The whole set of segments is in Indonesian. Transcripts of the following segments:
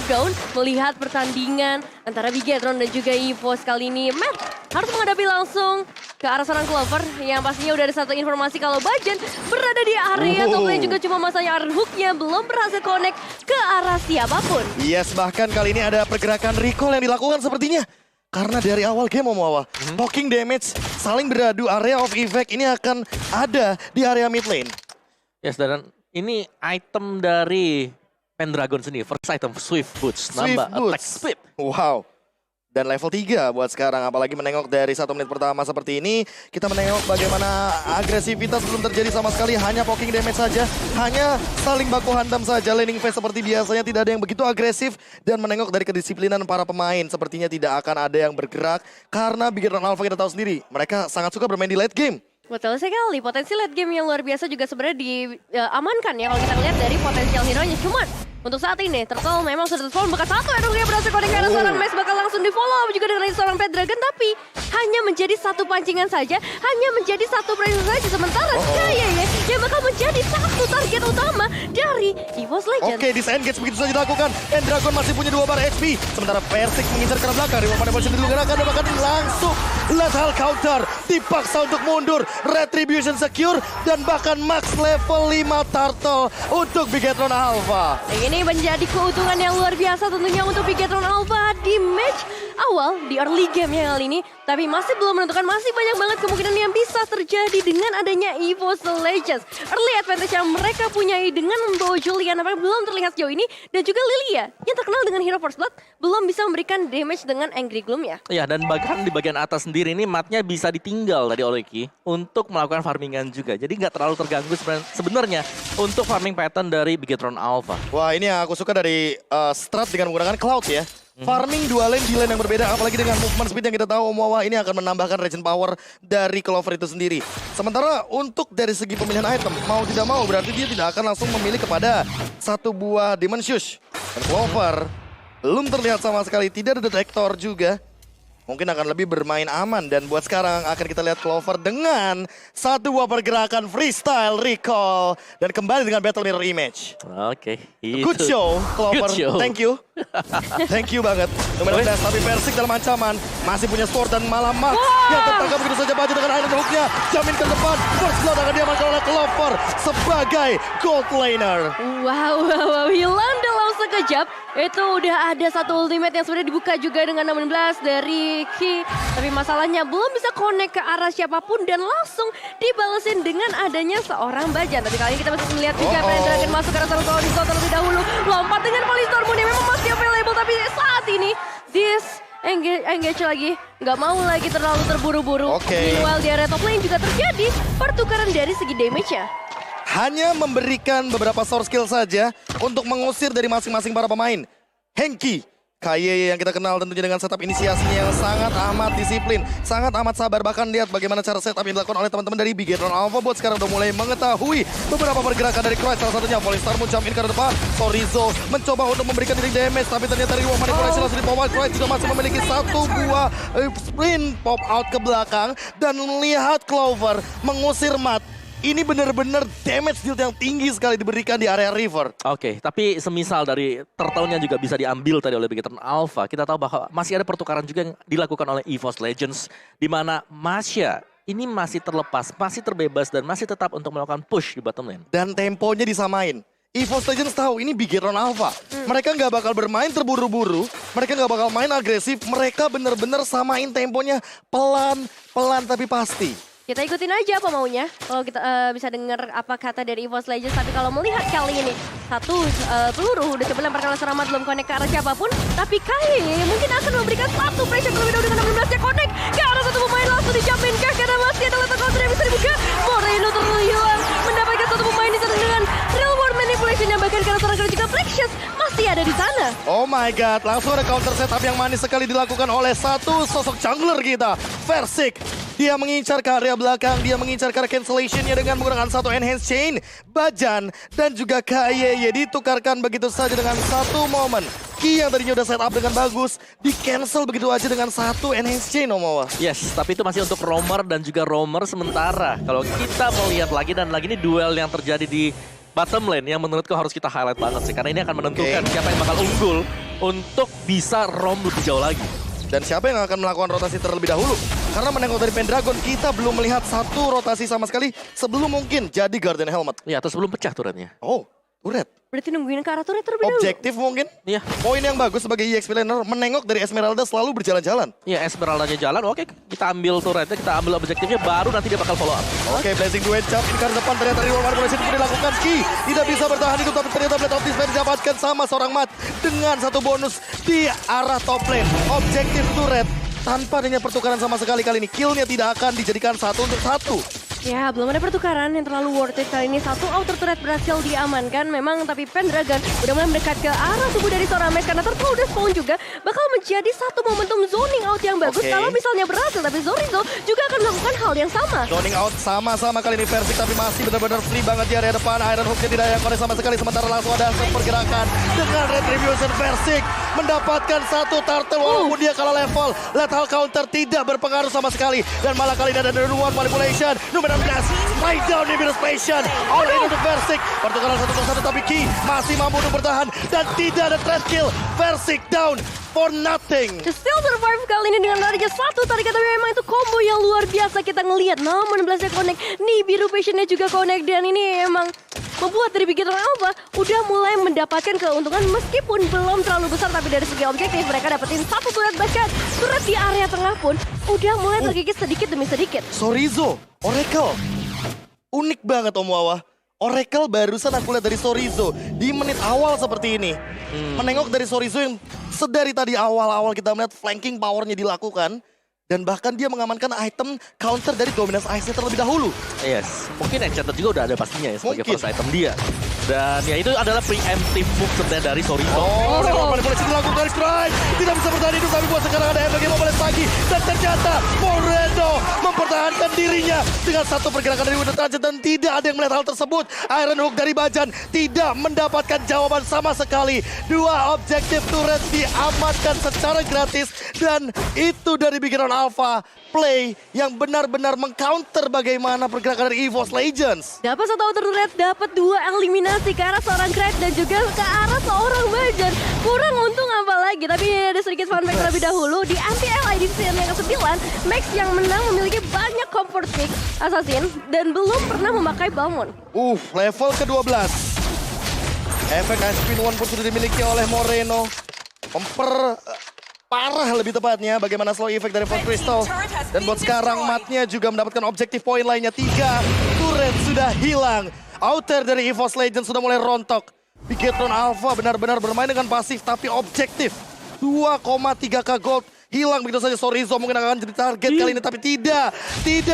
down melihat pertandingan antara Bigetron dan juga EVOS kali ini. Matt harus menghadapi langsung ke arah seorang Clover yang pastinya udah ada satu informasi kalau Bajan berada di area top lane juga cuma masanya Iron Hook-nya belum berhasil connect ke arah siapapun. Yes, bahkan kali ini ada pergerakan recall yang dilakukan sepertinya. Karena dari awal game Omawa, poking damage saling beradu, area of effect ini akan ada di area mid lane. Yes, dan ini item dari Pendragon sendiri, first item Swift Boots, nambah attack speed. Wow. Dan level 3 buat sekarang, apalagi menengok dari 1 menit pertama seperti ini. Kita menengok bagaimana agresivitas belum terjadi sama sekali, hanya poking damage saja. Hanya saling baku hantam saja, laning phase seperti biasanya tidak ada yang begitu agresif. Dan menengok dari kedisiplinan para pemain, sepertinya tidak akan ada yang bergerak. Karena Bigetron Alpha kita tahu sendiri, mereka sangat suka bermain di late game. Betul sekali, potensi late game yang luar biasa juga sebenarnya diamankan ya kalau kita lihat dari potensial hero-nya. Cuman untuk saat ini, Turtle memang sudah terfollow bekas satu Edungnya berhasil connect karena seorang Mace bakal langsung di follow juga dengan seorang Pendragon, tapi hanya menjadi satu pancingan saja, hanya menjadi satu pressure saja, sementara kayaknya yang bakal menjadi satu target utama dari EVOS Legends. Oke, disengage begitu saja dilakukan. Pendragon masih punya 2 bar HP, sementara Persik mengincar ke arah belakang. Reward pada posisi digerakkan dan bahkan langsung lethal counter, dipaksa untuk mundur, retribution secure, dan bahkan max level 5 Turtle untuk Bigetron Alpha. Ini menjadi keuntungan yang luar biasa tentunya untuk Bigetron Alpha di match awal di early game ya kali ini. Tapi masih belum menentukan, masih banyak banget kemungkinan yang bisa terjadi dengan adanya EVOS Legends. Early advantage yang mereka punyai dengan membawa Julian apa belum terlihat sejauh ini. Dan juga Lilia yang terkenal dengan hero First Blood belum bisa memberikan damage dengan Angry Gloom ya. Ya, dan bahkan di bagian atas sendiri ini matnya bisa ditinggal dari Oleki untuk melakukan farmingan juga. Jadi nggak terlalu terganggu sebenarnya untuk farming pattern dari Bigetron Alpha. Wah, ini yang aku suka dari strat dengan menggunakan Cloud ya. Farming 2 lane di lane yang berbeda, apalagi dengan movement speed yang kita tahu Omawa ini akan menambahkan regen power dari Clover itu sendiri. Sementara untuk dari segi pemilihan item, mau tidak mau berarti dia tidak akan langsung memilih kepada satu buah Demon Shoes. Dan Clover belum terlihat sama sekali, tidak ada detektor juga. Mungkin akan lebih bermain aman, dan buat sekarang akan kita lihat Clover dengan satu buah pergerakan freestyle recall dan kembali dengan battle mirror image. Oke. Good show, Clover. Good show. Thank you. Thank you banget. Lumayan pedas, tapi Persik dalam ancaman. Masih punya sword dan malah Max yang tertangkap begitu saja baju dengan Iron Hook-nya. Jamin ke depan. First blood akan diamankan oleh Clover sebagai gold laner. Wow, hilang dalam sekejap. Itu udah ada satu ultimate yang sebenarnya dibuka juga dengan 16 dari Ki. Tapi masalahnya belum bisa connect ke arah siapapun dan langsung dibalesin dengan adanya seorang Bajan. Tapi kali ini kita masih melihat juga Pendragon masuk ke arah seorang Solistor terlebih dahulu. Lompat dengan Polystorm yang memang masih available, tapi saat ini engage lagi, nggak mau lagi terlalu terburu-buru. Meanwhile di area top lane juga terjadi pertukaran dari segi damage-nya. Hanya memberikan beberapa source skill saja untuk mengusir dari masing-masing para pemain. Hengki, KY yang kita kenal tentunya dengan setup inisiasinya yang sangat amat disiplin, sangat amat sabar. Bahkan lihat bagaimana cara setup yang dilakukan oleh teman-teman dari Bigetron Alpha buat sekarang udah mulai mengetahui beberapa pergerakan dari Croix. Salah satunya Polystar jump in ke depan. Sorizo mencoba untuk memberikan diri damage, tapi ternyata Reward manipulasi langsung di pop out. Croix juga masih memiliki satu buah sprint pop out ke belakang. Dan melihat Clover mengusir Mat. Ini benar-benar damage deal yang tinggi sekali diberikan di area river. Oke, tapi semisal dari turtle-nya juga bisa diambil tadi oleh Bigetron Alpha, kita tahu bahwa masih ada pertukaran juga yang dilakukan oleh EVOS Legends, di mana Masya ini masih terlepas, masih terbebas, dan masih tetap untuk melakukan push di bottom lane. Dan temponya disamain. EVOS Legends tahu ini Bigetron Alpha. Mereka nggak bakal bermain terburu-buru, mereka nggak bakal main agresif, mereka benar-benar samain temponya pelan-pelan tapi pasti. Kita ikutin aja apa maunya. Kalau kita bisa dengar apa kata dari EVOS Legends. Tapi kalau melihat kali ini satu peluru udah coba lemparkan seorang Mat belum connect ke arah siapapun. Tapi kayaknya mungkin akan memberikan satu pressure terlebih dahulu dengan 16 yang connect ke arah satu pemain langsung dijamin kah karena masih ada letak counter yang bisa dibuka. Moreno terhilang mendapatkan satu pemain di sana dengan real world manipulation yang bahkan karena seorang juga Precious masih ada di sana. Oh my god, langsung ada counter setup yang manis sekali dilakukan oleh satu sosok jungler kita, Persik. Dia mengincar ke area belakang, dia mengincar ke arah cancellation-nya dengan menggunakan satu enhance chain. Bajan dan juga KYY ditukarkan begitu saja dengan satu momen. Ki yang tadinya udah setup dengan bagus, di cancel begitu aja dengan satu enhance chain, Omawa. Yes, tapi itu masih untuk roamer dan juga roamer sementara. Kalau kita melihat lagi dan lagi ini duel yang terjadi di bottom lane yang menurutku harus kita highlight banget sih. Karena ini akan menentukan siapa yang bakal unggul untuk bisa roam lebih jauh lagi. Dan siapa yang akan melakukan rotasi terlebih dahulu? Karena menengok dari Pendragon, kita belum melihat satu rotasi sama sekali sebelum mungkin jadi Guardian Helmet. Ya, atau sebelum pecah turretnya. Oh, turret. Berarti nungguin ke arah turret terlebih dahulu. Objektif mungkin. Iya. Poin yang bagus sebagai EXP laner, menengok dari Esmeralda selalu berjalan-jalan. Ya, Esmeralda-nya jalan, oke kita ambil turretnya, kita ambil objektifnya, baru nanti dia bakal follow up. Oke, Blazing Duet jump in ke arah depan, ternyata Reward Manipulation pun dilakukan. Ski tidak bisa bertahan hidup, tapi ternyata Blade of Despair didapatkan sama seorang Mat dengan satu bonus di arah top lane. Objektif turret tanpa adanya pertukaran sama sekali kali ini. Killnya tidak akan dijadikan 1 untuk 1. Ya, belum ada pertukaran yang terlalu worth it kali ini. Satu outer turret berhasil diamankan. Memang tapi Pendragon udah mulai mendekat ke arah tubuh dari seorang Max. Karena Turtle udah spawn juga. Bakal menjadi satu momentum zoning out yang bagus. Oke. Kalau misalnya berhasil. Tapi Zorizo juga akan melakukan hal yang sama. Zoning out sama-sama kali ini Versik, tapi masih benar-benar free banget di area depan. Iron Hook-nya tidak yang konek sama sekali. Sementara langsung ada pergerakan dengan Retribution. Versik mendapatkan satu turtle walaupun dia kalah level. Lethal counter tidak berpengaruh sama sekali. Dan malah kali ini ada Reward Manipulation. Nomor 16, Slide down Nimbus Passion. All in untuk Versik. Pertukaran 1-1 tapi Ki masih mampu untuk bertahan. Dan tidak ada trade kill. Versik down for nothing. Still survive kali ini dengan larinya satu tarikan. Tapi memang itu combo yang luar biasa kita ngelihat. Namun 16-nya connect. Nih biru passionnya juga connect. Dan ini emang membuat dari Bigetron Alpha udah mulai mendapatkan keuntungan meskipun belum terlalu besar. Tapi dari segi objektif mereka dapetin satu turret, bahkan turret di area tengah pun udah mulai terkikis sedikit demi sedikit. Sorizo, Oracle. Unik banget Om Wawa. Oracle barusan aku lihat dari Sorizo di menit awal seperti ini. Menengok dari Sorizo yang sedari tadi awal-awal kita melihat flanking powernya dilakukan. Dan bahkan dia mengamankan item counter dari Dominance Ice-nya terlebih dahulu. Yes, mungkin Enchanted juga udah ada pastinya ya sebagai Mungkin. first item dia. Dan ya itu adalah preemptive move sebenarnya dari Sorizo. Oh, Reward Manipulation dilakukan dari Strike. Tidak bisa bertahan hidup, tapi buat sekarang ada efek yang mau lagi. Dan ternyata Moreno mempertahankan dirinya dengan satu pergerakan dari Winter Transit. Dan tidak ada yang melihat hal tersebut. Iron Hook dari Bajan tidak mendapatkan jawaban sama sekali. Dua objektif turret diamankan secara gratis. Dan itu dari Bigetron Alpha. Play yang benar-benar mengcounter bagaimana pergerakan dari EVOS Legends. Dapat satu outer turret, dapat dua eliminasi ke arah seorang Crack dan juga ke arah seorang Bajan. Kurang untung apa lagi, tapi ada sedikit fun fact terlebih dahulu. Di anti-LI di season yang ke-9, Max yang menang memiliki banyak comfort pick assassin dan belum pernah memakai Balmond. Level ke-12. Efek Ice Spin One pun sudah dimiliki oleh Moreno. Parah lebih tepatnya bagaimana slow effect dari Fort Crystal. Dan buat sekarang matnya juga mendapatkan objektif poin lainnya. 3 turret sudah hilang. Outer dari EVOS Legends sudah mulai rontok. Bigetron Alpha benar-benar bermain dengan pasif tapi objektif. 2,3k gold. Hilang begitu saja. Sorizo mungkin akan jadi target kali ini, tapi tidak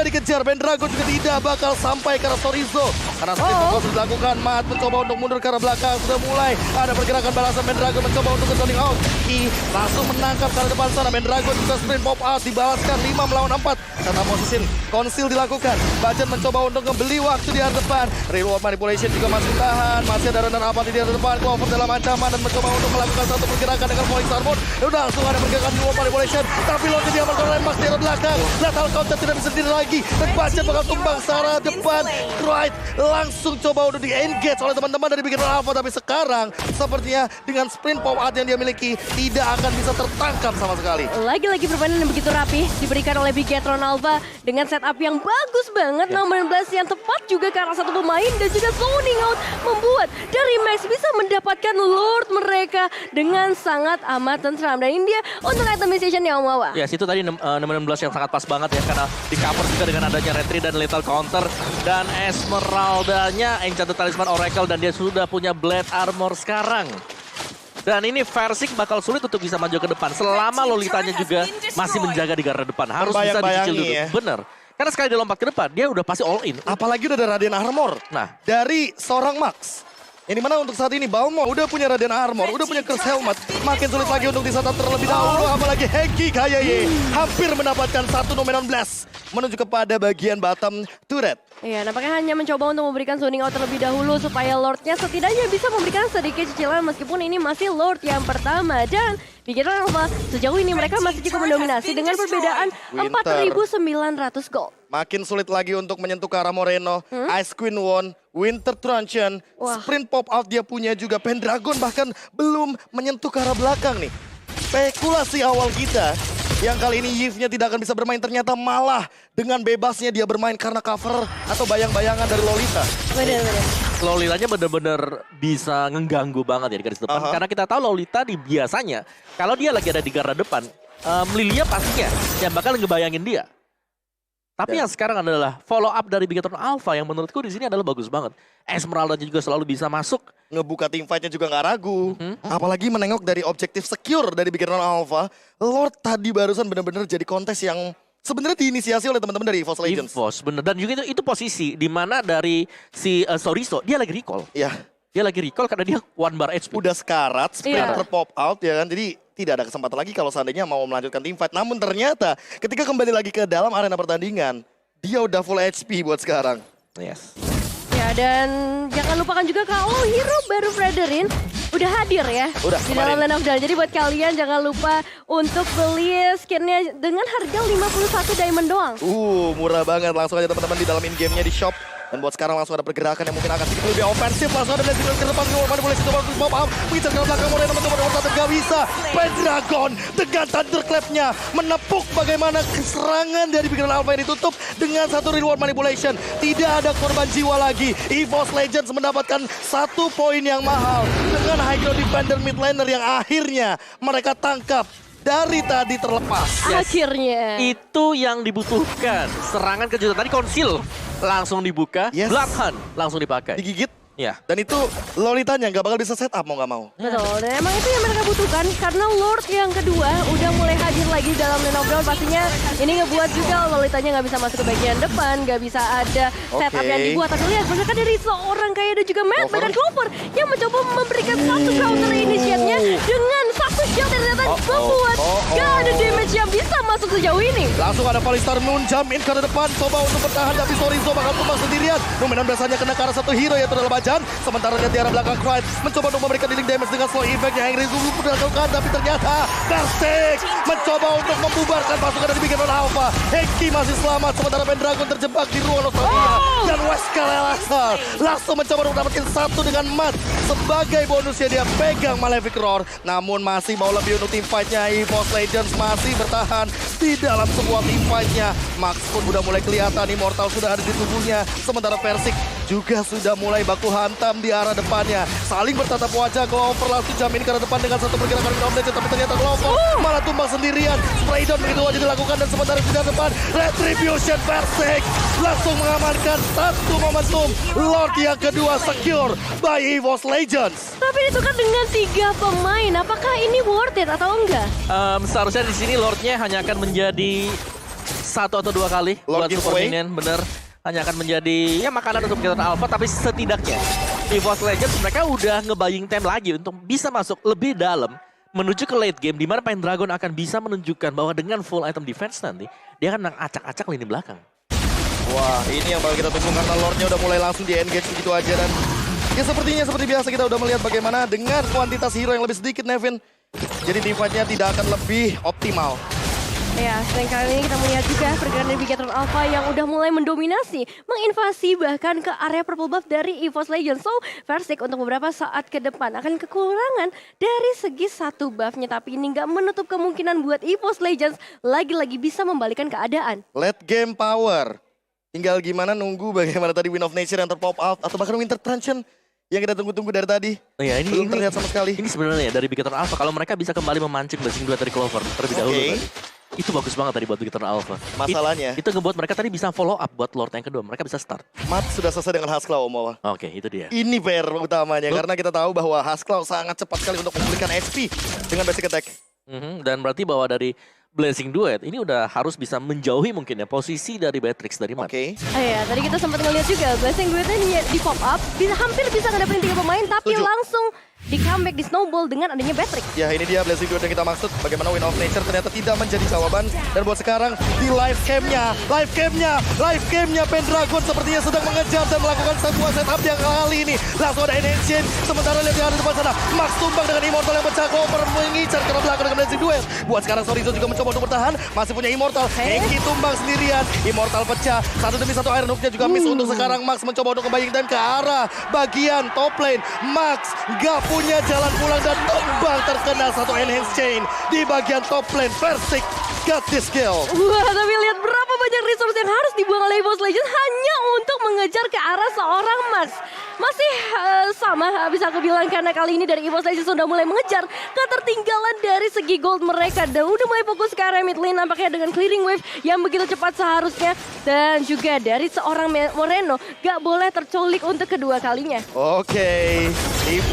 dikejar. Pendragon juga tidak bakal sampai ke arah Sorizo karena sprint sudah dilakukan. Mat mencoba untuk mundur ke arah belakang, sudah mulai ada pergerakan balasan. Pendragon mencoba untuk zoning out. Ki langsung menangkap ke arah depan sana. Pendragon juga sprint pop out, dibalaskan 5 melawan 4. Kata position conceal dilakukan. Bajan mencoba untuk membeli waktu di arah depan. Reward Manipulation juga masih tahan. Masih ada runner apa di arah depan. Clover dalam ancaman dan mencoba untuk melakukan satu pergerakan dengan Phoenix Armor. Udah langsung ada pergerakan di Reward Manipulation. Tapi lawan diamankan oleh Max di arah belakang. Lethal counter tidak bisa sendiri lagi. Dan Bajan bakal tumbang searah depan. Right langsung coba untuk di-engage oleh teman-teman dari Bigetron Alpha. Tapi sekarang sepertinya dengan sprint pop out yang dia miliki tidak akan bisa tertangkap sama sekali. Lagi-lagi permainan yang begitu rapi diberikan oleh Bigetron Alpha dengan setup yang bagus banget. Nomor 16 yang tepat juga ke arah satu pemain dan juga zoning out membuat dari Max bisa mendapatkan Lord mereka dengan sangat amat tentram. Dan ini dia untuk itemization yang Wawa. Ya, situ tadi nomor 16 yang sangat pas banget ya karena di cover juga dengan adanya retri dan lethal counter dan Esmeralda-nya Enchanted Talisman Oracle dan dia sudah punya Blade Armor sekarang. Dan ini Versik bakal sulit untuk bisa maju ke depan selama Lolitanya juga masih menjaga di garda depan. Harus bisa dicicil dulu. Ya. Bener. Karena sekali dia lompat ke depan, dia udah pasti all in. Apalagi udah ada Radiant Armor. Nah, dari seorang Max. Yang dimana untuk saat ini Balmo udah punya Radiant Armor, udah punya Curse Helmet. Makin sulit lagi untuk disantap terlebih dahulu. Apalagi Henki Kayaye hampir mendapatkan satu Nomenon Blast menuju kepada bagian bottom turret. Iya, nampaknya hanya mencoba untuk memberikan zoning out terlebih dahulu supaya Lordnya setidaknya bisa memberikan sedikit cicilan meskipun ini masih Lord yang pertama. Dan Bigetron Alpha sejauh ini mereka masih cukup mendominasi dengan perbedaan Winter. 4.900 gold. Makin sulit lagi untuk menyentuh ke arah Moreno. Ice Queen won, Winter Truncheon, Wah. Sprint Pop Out dia punya juga. Pendragon bahkan belum menyentuh ke arah belakang nih. Spekulasi awal kita yang kali ini Yves-nya tidak akan bisa bermain, ternyata malah dengan bebasnya dia bermain karena cover atau bayang-bayangan dari Lolita. Bener-bener. Lolitanya bener-bener bisa ngeganggu banget ya di garis depan. Aha. Karena kita tahu Lolita biasanya kalau dia lagi ada di garda depan, Lilia pastinya yang bakal ngebayangin dia. Tapi Ya. yang sekarang adalah follow up dari Bigetron Alpha yang menurutku di sini adalah bagus banget. Esmeralda juga selalu bisa masuk. Ngebuka team fight-nya juga nggak ragu. Apalagi menengok dari objektif secure dari Bigetron Alpha. Lord tadi barusan benar-benar jadi kontes yang sebenarnya diinisiasi oleh teman-teman dari EVOS Legends. EVOS bener. Dan juga itu posisi di mana dari si Soriso dia lagi recall. Ya, Dia lagi recall karena dia 1 bar HP. udah sekarat, sprint Iya. pop out ya kan. Jadi tidak ada kesempatan lagi kalau seandainya mau melanjutkan team fight. Namun ternyata ketika kembali lagi ke dalam arena pertandingan, dia udah full HP buat sekarang. Yes. Ya, dan jangan lupakan juga kalau hero baru Frederin udah hadir ya Udah, di dalam kemarin. Land of Dawn. Jadi buat kalian jangan lupa untuk beli skinnya dengan harga 51 diamond doang. Murah banget. Langsung aja teman-teman di dalam in-game-nya di shop. Dan buat sekarang langsung ada pergerakan yang mungkin akan sedikit lebih ofensif. Langsung ada Blazing ke depan. Mana boleh situ bagus pop up. Mengincar ke belakang Moreno teman-teman. Nomor 1 gak bisa. Pendragon dengan Thunderclap-nya menepuk bagaimana serangan dari Bigetron Alpha yang ditutup dengan satu reward manipulation. Tidak ada korban jiwa lagi. EVOS Legends mendapatkan 1 poin yang mahal dengan high ground defender mid laner yang akhirnya mereka tangkap dari tadi terlepas. Yes. Akhirnya. Itu yang dibutuhkan. Serangan kejutan tadi konsil langsung dibuka, Yes. Blood Hunt langsung dipakai. Digigit. Ya. Dan itu Lolitanya nggak bakal bisa setup mau nggak mau. Betul, dan emang itu yang mereka butuhkan karena Lord yang kedua udah mulai hadir lagi dalam Land of Dawn. Pastinya ini ngebuat juga Lolitanya nggak bisa masuk ke bagian depan, nggak bisa ada setup Oke. yang dibuat. Tapi lihat, bahkan dari seorang kayak ada juga Matt, Clover. bahkan Clover yang mencoba memberikan satu counter initiate-nya dengan satu shot yang ternyata membuat gak ada damage yang bisa masuk sejauh ini. Langsung ada Palistar Moon jump in ke depan, coba untuk bertahan tapi Sorizo bakal tumbang sendirian. Numenan biasanya kena ke arah satu hero yaitu adalah Bajan. Sementara dia di arah belakang Clyde mencoba untuk memberikan dealing damage dengan slow effect yang Henry Zulu pun dilakukan, tapi ternyata Darkstic mencoba untuk membubarkan pasukan dari Bigetron Alpha. Heki masih selamat, sementara Pendragon terjebak di ruang Nostalgia. Dan Wesker langsung mencoba untuk mendapatkan satu dengan mat. Sebagai bonusnya dia pegang Malefic Roar. Namun masih mau lebih untuk team fight-nya. EVOS Legends masih bertahan di dalam sebuah team fight-nya. Max pun udah mulai kelihatan, Immortal sudah ada di tubuhnya. Sementara Versik juga sudah mulai baku hantam di arah depannya. Saling bertatap wajah, Clover langsung jamin ke arah depan dengan satu pergerakan Window Legend. Tapi ternyata Clover malah tumbang sendirian. Spray down begitu aja dilakukan dan sementara di depan Retribution Versik langsung mengamankan satu momentum. Lord yang kedua secure by EVOS Legends. Tapi ditukar dengan 3 pemain, apakah ini worth it atau enggak? Seharusnya di sini Lordnya hanya akan menjadi 1 atau 2 kali Lord buat super giveaway. minion, bener. Hanya akan menjadi ya makanan untuk Bigetron Alpha, tapi setidaknya EVOS Legends mereka udah nge-buying time lagi untuk bisa masuk lebih dalam menuju ke late game di mana Pendragon akan bisa menunjukkan bahwa dengan full item defense nanti dia akan acak-acak lini belakang. Wah, ini yang bakal kita tunggu karena Lordnya udah mulai langsung di-engage begitu aja. Dan ya sepertinya seperti biasa kita udah melihat bagaimana dengan kuantitas hero yang lebih sedikit, Nevin. Jadi team fight-nya tidak akan lebih optimal. Ya, selain kali ini kita melihat juga pergerakan dari Bigetron Alpha yang udah mulai mendominasi, menginvasi bahkan ke area purple buff dari EVOS Legends. So, Versik untuk beberapa saat ke depan akan kekurangan dari segi satu buffnya. Tapi ini nggak menutup kemungkinan buat EVOS Legends lagi-lagi bisa membalikan keadaan. Late game power. Tinggal gimana nunggu bagaimana tadi Wind of Nature yang terpop out atau bahkan Winter Truncheon yang kita tunggu-tunggu dari tadi. Oh ya, ini Belum terlihat sama sekali. Ini sebenarnya dari Bigetron Alpha kalau mereka bisa kembali memancing Blazing 2 dari Clover terlebih dahulu Oke. tadi. Itu bagus banget tadi buat Bigetron Alpha. Masalahnya- Itu ngebuat mereka tadi bisa follow up buat Lord yang kedua. Mereka bisa start. Mat sudah selesai dengan Haskell, Om Wawa. Oke, itu dia. Ini PR utamanya karena kita tahu bahwa Haskell sangat cepat sekali untuk memulihkan HP dengan basic attack. Dan berarti bahwa dari Blazing Duet ini udah harus bisa menjauhi mungkin ya posisi dari Beatrix dari Mat. Oke. Ya, tadi kita sempat ngeliat juga Blazing Duetnya di pop up, hampir bisa ngedapetin 3 pemain, tapi Setuju. langsung di comeback, di snowball dengan adanya Beatrix. Ya ini dia Blazing Duet yang kita maksud. Bagaimana Wind of Nature ternyata tidak menjadi jawaban. Dan buat sekarang di live camnya Pendragon sepertinya sedang mengejar dan melakukan sebuah setup yang kali ini. Langsung ada Ancient. Sementara lihat di arah depan sana. Max tumbang dengan Immortal yang pecah. Clover mengincar ke belakang dengan Blazing Duet. Buat sekarang Sorizo juga mencoba untuk bertahan. Masih punya Immortal. Henki tumbang sendirian. Immortal pecah. Satu demi satu Iron Hook-nya juga miss untuk sekarang. Max mencoba untuk kembali dan ke arah bagian top lane. Max gak punya jalan pulang dan tumbang terkena satu enhance chain di bagian top lane. Versik got this kill. Wah, tapi lihat berapa banyak resource yang harus dibuang oleh EVOS Legends hanya untuk mengejar ke arah seorang Max. Masih sama bisa aku bilang karena kali ini dari EVOS Legends sudah mulai mengejar ketertinggalan dari segi gold mereka dan udah mulai fokus ke area mid lane nampaknya dengan clearing wave yang begitu cepat seharusnya dan juga dari seorang Moreno gak boleh terculik untuk kedua kalinya. Oke,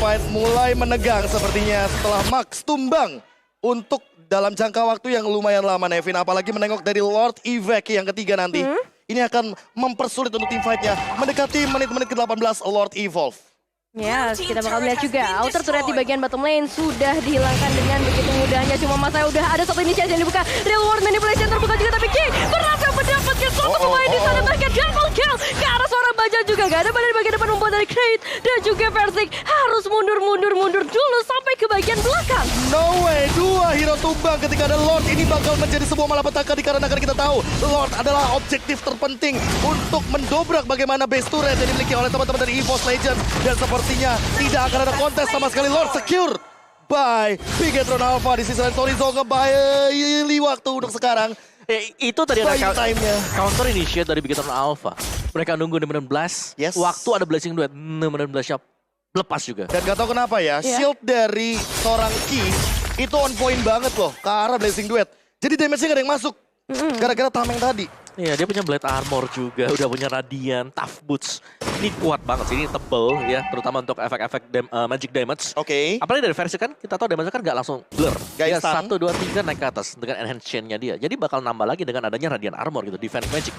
fight mulai menegang sepertinya setelah Max tumbang untuk dalam jangka waktu yang lumayan lama, Nevin. Apalagi menengok dari Lord Ivek yang ketiga nanti. Ini akan mempersulit untuk tim fight-nya. Mendekati menit-menit ke-18 Lord Evolve. Ya, kita bakal lihat juga outer turret di bagian bottom lane sudah dihilangkan dengan begitu mudahnya. Cuma masa udah ada satu inisiasi yang dibuka. Real world manipulation terbuka juga tapi King berhasil mendapatkan satu pemain di sana bahkan double kill ke arah seorang Baja juga. Gak ada badan di bagian depan membuat dari Crate dan juga Versik harus mundur dulu sampai ke bagian belakang. No way, dua hero tumbang ketika ada Lord. Ini bakal menjadi sebuah malapetaka dikarenakan kita tahu Lord adalah objektif terpenting untuk mendobrak bagaimana base turret yang dimiliki oleh teman-teman dari EVOS Legends. Dan sepertinya tidak akan ada kontes sama sekali. Lord secure by Bigetron Alpha. Di sisi lain Sorizo kembali waktu untuk sekarang. Itu tadi ada time-nya. counter initiate dari Bigetron Alpha. Mereka nunggu 6-16. Yes. Waktu ada Blazing Duet 6-16 lepas juga. Dan gak tau kenapa ya, shield dari seorang Ki itu on point banget loh ke arah Blazing Duet. Jadi damage-nya gak ada yang masuk. Gara-gara tameng tadi. Iya, dia punya Blade Armor juga, udah punya Radiant, Tough Boots. Ini kuat banget sih, ini tebel ya, terutama untuk efek-efek magic damage. Oke. Apalagi dari versi kan, kita tahu damage kan nggak langsung blur. Gak Dia instan. 1, 2, 3 naik ke atas dengan enhance chain-nya dia. Jadi bakal nambah lagi dengan adanya Radiant Armor gitu, defense magic.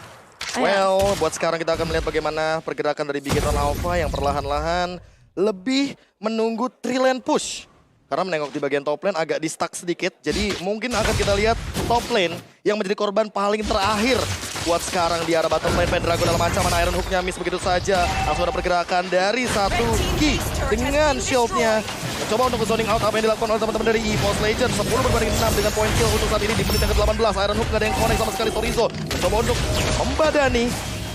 Well, buat sekarang kita akan melihat bagaimana pergerakan dari Bigetron Alpha yang perlahan-lahan lebih menunggu 3-lane push. Karena menengok di bagian top lane agak di-stuck sedikit. Jadi mungkin akan kita lihat top lane yang menjadi korban paling terakhir. Buat sekarang di arah bottom lane, Pendragon dalam ancaman Iron Hook-nya miss begitu saja. Langsung ada pergerakan dari satu Ki dengan shield-nya. Mencoba untuk zoning out apa yang dilakukan oleh teman-teman dari EVOS Legends. 10 berbanding 6 dengan point kill untuk saat ini di menit yang ke-18. Iron Hook gak ada yang connect sama sekali. Sorizo mencoba untuk membadani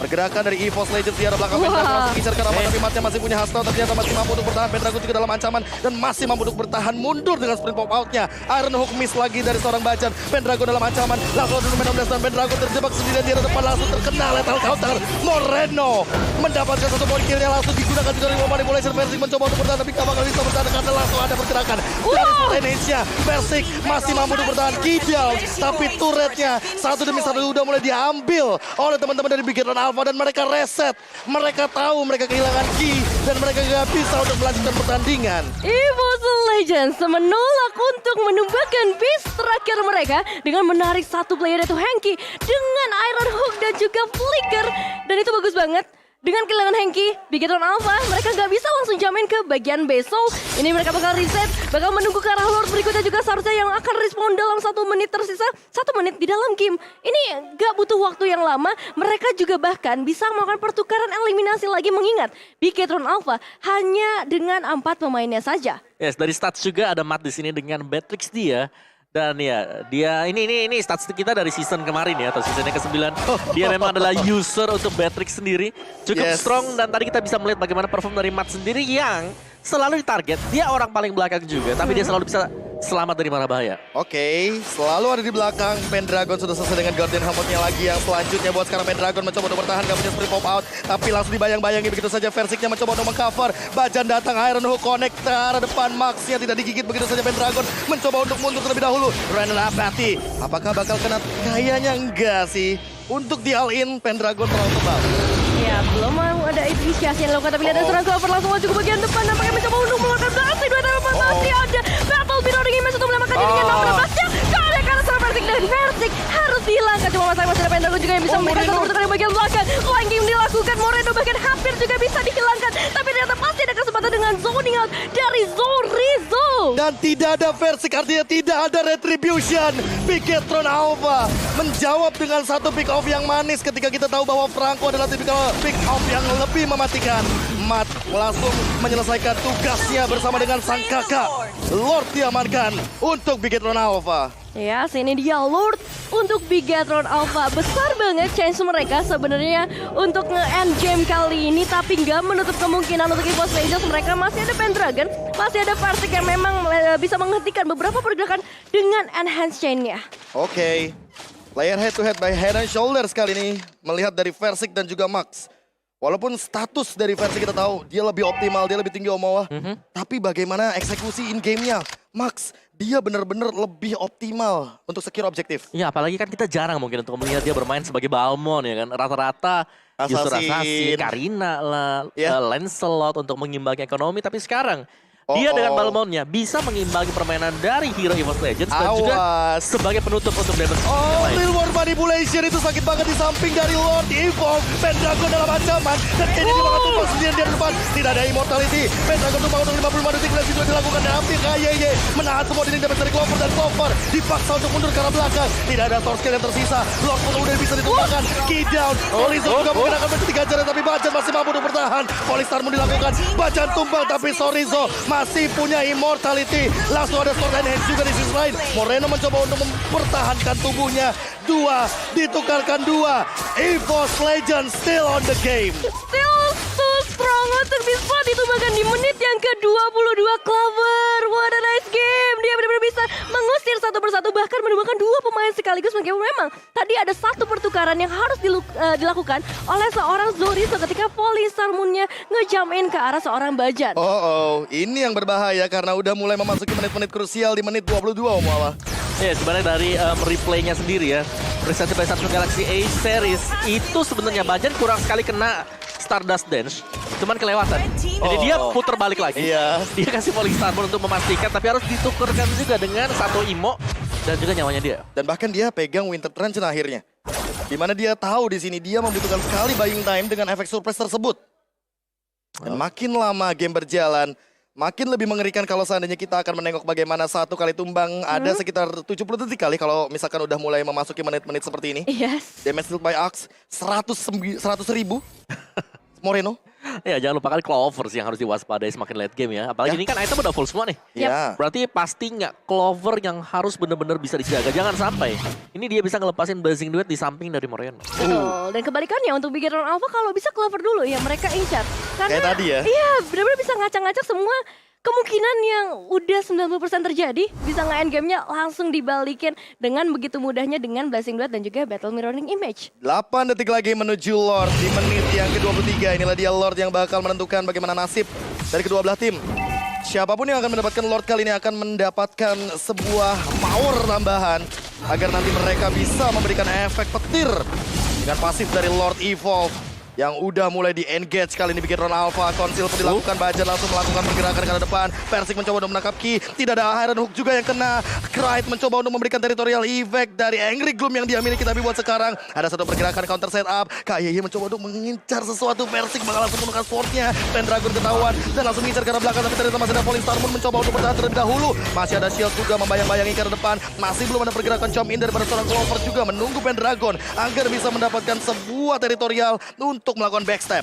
pergerakan dari EVOS Legends di arah belakang. Pendragon langsung incar ke arah tapi matnya masih punya hastau. Ternyata masih mampu untuk bertahan. Pendragon juga dalam ancaman dan masih mampu untuk bertahan mundur dengan sprint pop out-nya. Iron Hook miss lagi dari seorang Bajan. Pendragon dalam ancaman. Langsung ada nomor 16 dan Pendragon terjebak sendirian di arah depan. Langsung terkena lethal counter. Moreno mendapatkan satu point kill yang langsung digunakan juga dari manipulation. Versik mencoba untuk bertahan tapi gak bakal bisa bertahan karena langsung ada pergerakan dari Indonesia. Versik masih mampu untuk bertahan. Kidal tapi turretnya satu demi satu udah mulai diambil oleh teman-teman dari Bigetron Alpha dan mereka reset. Mereka tahu mereka kehilangan Ki dan mereka gak bisa untuk melanjutkan pertandingan. EVOS Legends menolak untuk menumbangkan base terakhir mereka dengan menarik satu player yaitu Henki dengan Iron Hook dan juga Flicker. Dan itu bagus banget. Dengan kehilangan Henki, Bigetron Alpha, mereka nggak bisa langsung jamin ke bagian base. So, ini mereka bakal reset, bakal menunggu ke arah Lord berikutnya juga seharusnya yang akan respon dalam 1 menit tersisa. 1 menit di dalam game. Ini nggak butuh waktu yang lama, mereka juga bahkan bisa melakukan pertukaran eliminasi lagi mengingat Bigetron Alpha hanya dengan 4 pemainnya saja. Yes, dari stats juga ada Matt di sini dengan Beatrix dia. Dan ya, dia ini statistik kita dari season kemarin ya, atau season yang ke-9. Dia memang adalah user untuk Beatrix sendiri. Cukup strong dan tadi kita bisa melihat bagaimana perform dari Matt sendiri yang selalu ditarget. Dia orang paling belakang juga, tapi dia selalu bisa selamat dari mara bahaya. Oke, selalu ada di belakang. Pendragon sudah selesai dengan Guardian Helmet-nya lagi yang selanjutnya. Buat sekarang Pendragon mencoba untuk bertahan, gak punya sprint pop out. Tapi langsung dibayang-bayangi begitu saja. Versiknya mencoba untuk mengcover. Bajan datang, Iron Hook connect ke arah depan. Max-nya tidak digigit begitu saja. Pendragon mencoba untuk mundur terlebih dahulu. Randall Apathy, apakah bakal kena? Kayaknya enggak sih. Untuk di all-in, Pendragon terlalu tebal. Ya, belum mau ada inisiasi yang dilakukan, tapi lihat ada serang cover langsung maju ke bagian depan. Nampaknya mencoba untuk mengeluarkan berhasil. Dua teman masih ada. Battle Mirror ingin masuk untuk menyelamatkan dirinya. Nomor 16-nya. Kali karena serang Versik dan Versik harus dihilangkan. Cuma masih ada Pendragon juga yang bisa memberikan satu pertukaran di bagian belakang. Flanking dilakukan. Moreno bahkan hampir juga bisa dihilangkan. Tapi ternyata masih ada kesempatan dengan zoning out dari Sorizo. Dan tidak ada Versik, artinya tidak ada retribution. Bigetron Alpha menjawab dengan satu pick off yang manis ketika kita tahu bahwa Franco adalah tipikal pick off yang lebih mematikan. Matt langsung menyelesaikan tugasnya bersama dengan sang kakak. Lord diamankan untuk Bigetron Alpha. Ya, sini dia Lord untuk Bigetron Alpha. Besar banget chance mereka sebenarnya untuk nge-end game kali ini. Tapi nggak menutup kemungkinan untuk EVOS Legends. Mereka masih ada Pendragon, masih ada Versik yang memang bisa menghentikan beberapa pergerakan dengan enhance chain-nya. Oke, player head to head by Head and Shoulders kali ini. Melihat dari Versik dan juga Max. Walaupun status dari Versik kita tahu, dia lebih optimal, dia lebih tinggi Omoa. Tapi bagaimana eksekusi in game-nya? Max, dia benar-benar lebih optimal untuk secure objektif. Ya apalagi kan kita jarang mungkin untuk melihat dia bermain sebagai Balmond ya kan. Rata-rata justru Assassin, Karina lah, Lancelot untuk mengimbangi ekonomi. Tapi sekarang dia dengan Balmondnya bisa mengimbangi permainan dari hero EVOS Legends. Dan juga sebagai penutup untuk damage yang lain. Real War Manipulation itu sakit banget di samping dari Lord Evolve. Pendragon dalam ancaman. Dan kayaknya dia bakal tumpah sendirian di depan. Tidak ada immortality. Pendragon tumpah untuk 55 detik. Dan itu dilakukan dan hampir KYY menahan semua dinding damage dari Clover. Dan Clover dipaksa untuk mundur ke arah belakang. Tidak ada source kill yang tersisa. Lord pun udah bisa ditumpahkan. Key down. Horizon juga menggunakan besi 3 jari. Tapi Bajan masih mampu untuk bertahan. Polystar pun dilakukan. Bajan tumbang tapi Sorizo masih punya immortality. Langsung ada sword and hands juga di sisi lain. Moreno mencoba untuk mempertahankan tubuhnya. 2 ditukarkan 2. EVOS Legends still on the game. Still so strong untuk bisa ditumbangkan di menit yang ke-22. Clover, what a nice game. Dia benar-benar bisa mengusir satu persatu, bahkan menumbangkan 2 pemain sekaligus. Memang tadi ada satu pertukaran yang harus dilakukan oleh seorang Zorizo ketika Polystar Moon-nya nge-jump in ke arah seorang Bajan. Ini yang berbahaya karena udah mulai memasuki menit-menit krusial di menit 22 Omoa. Ya sebenarnya dari replaynya sendiri ya, prestasi by Samsung Galaxy A Series itu sebenarnya Bajan kurang sekali kena Stardust Dance, cuman kelewatan. Jadi dia putar balik lagi. Iya. Dia kasih Polystar Moon untuk memastikan, tapi harus ditukarkan juga dengan satu Imo dan juga nyawanya dia. Dan bahkan dia pegang Winter Trench akhirnya. Dimana dia tahu di sini dia membutuhkan sekali buying time dengan efek surprise tersebut. Dan makin lama game berjalan, makin lebih mengerikan kalau seandainya kita akan menengok bagaimana satu kali tumbang ada sekitar 70 detik kali kalau misalkan udah mulai memasuki menit-menit seperti ini. Yes. Damage dealt by Axe 100 ribu. Moreno. Ya jangan lupakan Clover sih yang harus diwaspadai semakin late game ya. Apalagi ini kan item udah full semua nih. Ya. Berarti pasti nggak Clover yang harus benar-benar bisa dijaga. Jangan sampai ini dia bisa ngelepasin Blazing Duet di samping dari Moreno. Betul. Dan kebalikannya untuk Bigetron Alpha kalau bisa Clover dulu ya mereka incar. Karena Kayak tadi ya. Iya, benar-benar bisa ngacak-ngacak semua kemungkinan yang udah 90% terjadi. Bisa nge-end gamenya langsung dibalikin dengan begitu mudahnya dengan Blazing Duet dan juga Battle Mirroring Image. 8 detik lagi menuju Lord di menit yang ke-23. Inilah dia Lord yang bakal menentukan bagaimana nasib dari kedua belah tim. Siapapun yang akan mendapatkan Lord kali ini akan mendapatkan sebuah power tambahan agar nanti mereka bisa memberikan efek petir dengan pasif dari Lord Evolve yang udah mulai di-engage kali ini Bigetron Alpha. Konsil pun dilakukan, Bajan langsung melakukan pergerakan ke arah depan. Versik mencoba untuk menangkap Ki, tidak ada Iron Hook juga yang kena. Krite mencoba untuk memberikan territorial effect dari Angry Gloom yang dia miliki, tapi buat sekarang ada satu pergerakan counter setup. KYY mencoba untuk mengincar sesuatu, Versik bakal langsung menggunakan swordnya. Pendragon ketahuan dan langsung mengincar ke arah belakang, tapi ternyata masih ada Polystar Moon mencoba untuk bertahan terlebih dahulu. Masih ada Shield juga membayang-bayangi ke arah depan. Masih belum ada pergerakan jump in daripada seorang Clover juga menunggu Pendragon agar bisa mendapatkan sebuah territorial untuk melakukan backstep.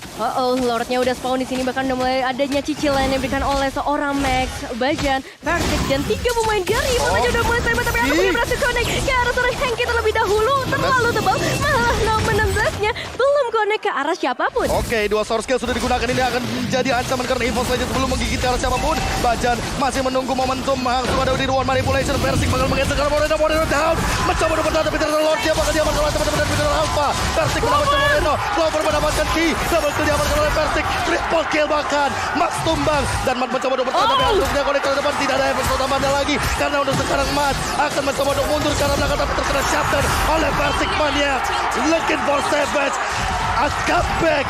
Lordnya udah spawn di sini, bahkan udah mulai adanya cicilan yang diberikan oleh seorang Max, Bajan, Versik dan 3 pemain dari Evo aja udah mulai terima, tapi akhirnya berhasil connect ke arah seorang Henki terlebih dahulu. Terlalu tebal, malah nomor 16-nya belum connect ke arah siapapun. Oke, 2 source skill sudah digunakan, ini akan menjadi ancaman karena EVOS Legends belum menggigit ke arah siapapun. Bajan masih menunggu momentum, langsung ada di ruang manipulation. Versik bakal mengeser ke arah Moreno down, mencoba untuk bertahan, tapi ternyata Lord dia bakal diamankan oleh teman-teman dari Bigetron Alpha. Versik mendapatkan Moreno, Clover mendapatkan Ki, double kill diamankan oleh Versik, triple kill bahkan. Max tumbang dan Mat mencoba untuk bertahan, tapi langsung dia connect ke depan, tidak ada efek tambahan lagi karena untuk sekarang Mat akan mencoba untuk mundur ke arah belakang, tapi terkena shutdown oleh Versik Mania. Looking for Savage, a comeback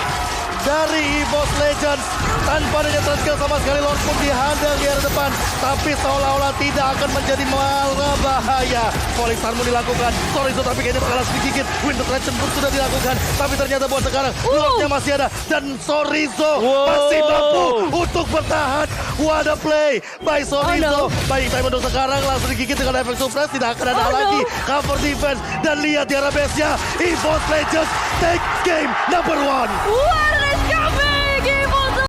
dari EVOS Legends tanpa adanya transkill sama sekali. Lord pun dihandle di arah depan, tapi seolah-olah tidak akan menjadi malah bahaya. Polystar Moon dilakukan, Sorizo tapi kayaknya bakal langsung digigit. Winter Trench pun sudah dilakukan, tapi ternyata buat sekarang Lordnya masih ada dan Sorizo masih mampu untuk bertahan. What a play by Sorizo. Baik time untuk sekarang langsung digigit dengan efek surprise, tidak akan ada lagi cover defense dan lihat di arah base-nya EVOS Legends take game number 1.